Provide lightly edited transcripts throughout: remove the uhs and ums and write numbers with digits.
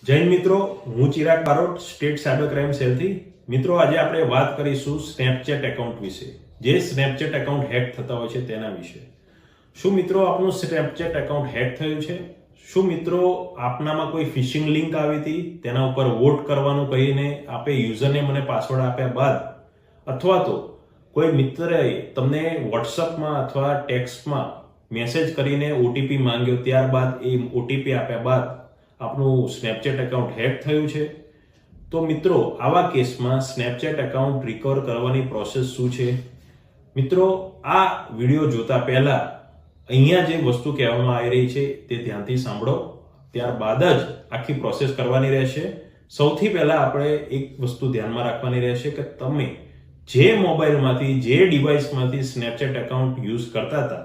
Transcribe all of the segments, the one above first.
જય મિત્રો, હું Chirag Barot, state cyber crime સેલથી. મિત્રો, આજે આપણે વાત કરીશું સ્નેપચેટ એકાઉન્ટ વિશે, જે સ્નેપચેટ એકાઉન્ટ હેક થતા હોય છે તેના વિશે. શું મિત્રો આપનું સ્નેપચેટ એકાઉન્ટ હેક થયું છે? શું મિત્રો આપનામાં કોઈ ફિશિંગ લિંક આવી હતી, તેના ઉપર વોટ કરવાનું કહીને આપે યુઝરનેમ અને પાસવર્ડ આપ્યા બાદ, અથવા તો કોઈ મિત્રએ તમને વોટ્સઅપમાં અથવા ટેક્સ્ટમાં મેસેજ કરીને ઓટીપી માંગ્યો, ત્યારબાદ એ ઓટીપી આપ્યા બાદ આપનું સ્નેપચેટ એકાઉન્ટ હેક થયું છે? તો મિત્રો, આવા કેસમાં સ્નેપચેટ એકાઉન્ટ રિકવર કરવાની પ્રોસેસ શું છે? મિત્રો, આ વિડીયો જોતા પહેલા અહીંયા જે વસ્તુ કહેવામાં આવી રહી છે તે ધ્યાનથી સાંભળો, ત્યારબાદ જ આખી પ્રોસેસ કરવાની રહેશે. સૌથી પહેલા આપણે એક વસ્તુ ધ્યાનમાં રાખવાની રહેશે કે તમે જે મોબાઈલમાંથી, જે ડિવાઇસમાંથી સ્નેપચેટ એકાઉન્ટ યુઝ કરતા હતા,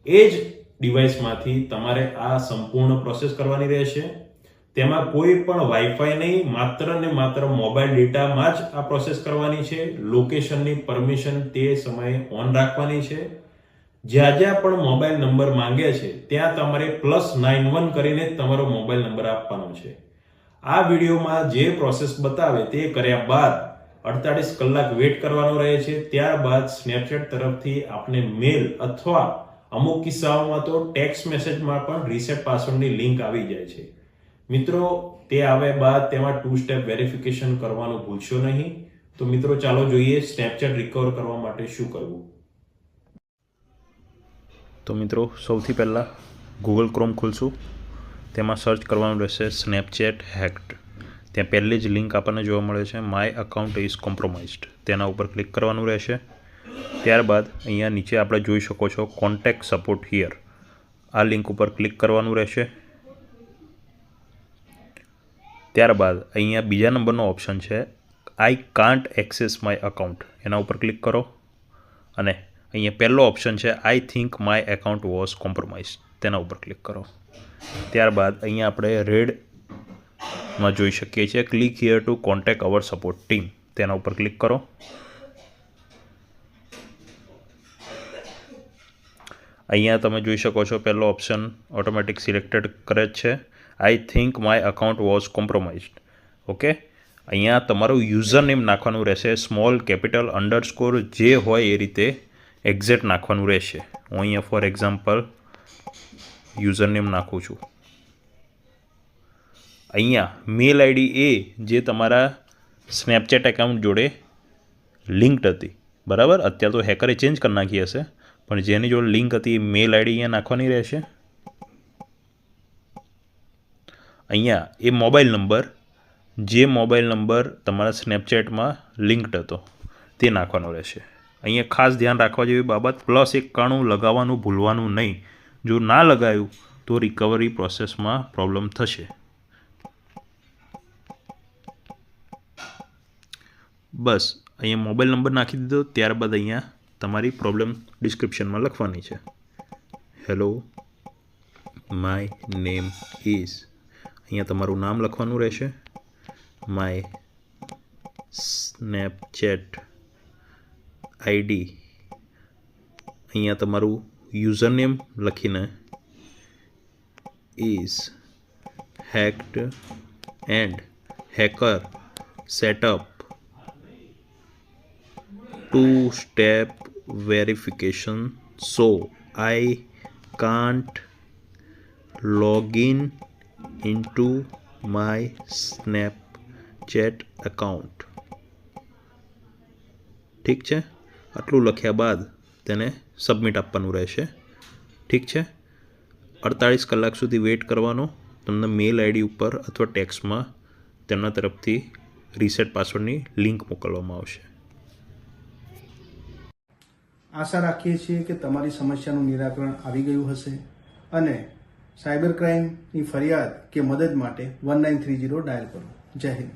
એ જ ડિવાઇસમાંથી તમારે આ સંપૂર્ણ પ્રોસેસ કરવાની રહેશે. તેમાં કોઈ પણ વાઈફાઈ નહીં, માત્ર ને માત્ર મોબાઈલ ડેટામાં જ આ પ્રોસેસ કરવાની છે. લોકેશનની પરમિશન તે સમયે ઓન રાખવાની છે. જ્યાં જ્યાં પણ મોબાઈલ નંબર માંગે છે ત્યાં તમારે +91 કરીને તમારો મોબાઈલ નંબર આપવાનો છે. આ વિડીયોમાં જે પ્રોસેસ બતાવે તે કર્યા બાદ 48 કલાક વેટ કરવાનો રહે છે. ત્યારબાદ સ્નેપચેટ તરફથી આપને મેલ અથવા અમુક કિસ્સાઓમાં તો ટેક્સ્ટ મેસેજમાં પણ રીસેટ પાસવર્ડની લિંક આવી જાય છે. મિત્રો, તે આવે બાદ તેમાં 2 સ્ટેપ વેરિફિકેશન કરવાનું ભૂલશો નહીં. તો મિત્રો, ચાલો જોઈએ સ્નેપચેટ રિકવર કરવા માટે શું કરવું. તો મિત્રો, સૌથી પહેલાં ગૂગલ ક્રોમ ખોલશું. તેમાં સર્ચ કરવાનું રહેશે સ્નેપચેટ હેક્ડ. ત્યાં પહેલી જ લિંક આપણને જોવા મળે છે, માય અકાઉન્ટ ઇઝ કોમ્પ્રોમાઇઝડ. તેના ઉપર ક્લિક કરવાનું રહેશે. ત્યારબાદ અહીંયા નીચે આપણે જોઈ શકો છો કોન્ટેક્ટ સપોર્ટ હિયર. આ લિંક ઉપર ક્લિક કરવાનું રહેશે. ત્યારબાદ અહીંયા બીજા નંબરનો ઓપ્શન છે I can't access my account. એના ઉપર ક્લિક કરો અને અહીંયા પહેલો ઓપ્શન છે I think my account was compromise. તેના ઉપર ક્લિક કરો. ત્યારબાદ અહીંયા આપણે રેડમાં જોઈ શકીએ છીએ click here to contact our support team. તેના ઉપર ક્લિક કરો. અહીંયા તમે જોઈ શકો છો પહેલો ઓપ્શન ઓટોમેટિક સિલેક્ટેડ કરે જ છે, I think my account was compromised. Okay, અહીંયા તમારું યુઝર નેમ નાખવાનું રહેશે, સ્મોલ, કેપિટલ, અંડરસ્કોર, જે હોય એ રીતે એક્ઝેક્ટ નાખવાનું રહેશે. હું અહીંયા ફોર એક્ઝામ્પલ યુઝર નેમ નાખું છું. અહીંયા મેલ આઈડી એ જે તમારા સ્નેપચેટ એકાઉન્ટ જોડે લિંક્ડ હતી, બરાબર. અત્યારે તો હેકરે ચેન્જ કરી નાખી હશે, પણ જેની જોડે લિંક હતી એ મેલ આઈડી અહીંયા નાખવાની રહેશે. અહીંયા એ મોબાઈલ નંબર, જે મોબાઈલ નંબર તમારા સ્નેપચેટમાં લિંક્ડ હતો તે નાખવાનો રહેશે. અહીંયા ખાસ ધ્યાન રાખવા જેવી બાબત, +91 લગાવવાનું ભૂલવાનું નહીં. જો ના લગાવ્યું તો રિકવરી પ્રોસેસમાં પ્રોબ્લેમ થશે. બસ અહીંયા મોબાઈલ નંબર નાખી દીધો. ત્યારબાદ અહીંયા તમારી પ્રોબ્લેમ ડિસ્ક્રિપ્શનમાં લખવાની છે. Hello, my name is. અહીંયા તમારું નામ લખવાનું રહેશે. માય સ્નેપચેટ આઈડી, અહીંયા તમારું યુઝર નેમ લખીને is hacked and hacker setup 2 step verification, so I can't log in into my Snapchat account. ઠીક છે, આટલું લખ્યા બાદ તેને સબમિટ આપવાનું રહેશે. ઠીક છે, 48 કલાક સુધી વેઇટ કરવાનો. તમને મેલ આઈડી ઉપર અથવા ટેક્સ્ટમાં તેમના તરફથી રીસેટ પાસવર્ડની લિંક મોકલવામાં આવશે. આશા રાખીએ છીએ કે તમારી સમસ્યાનું નિરાકરણ આવી ગયું હશે અને સાયબર ક્રાઇમની ફરિયાદ કે મદદ માટે 1930 ડાયલ કરો. જય હિન્દ.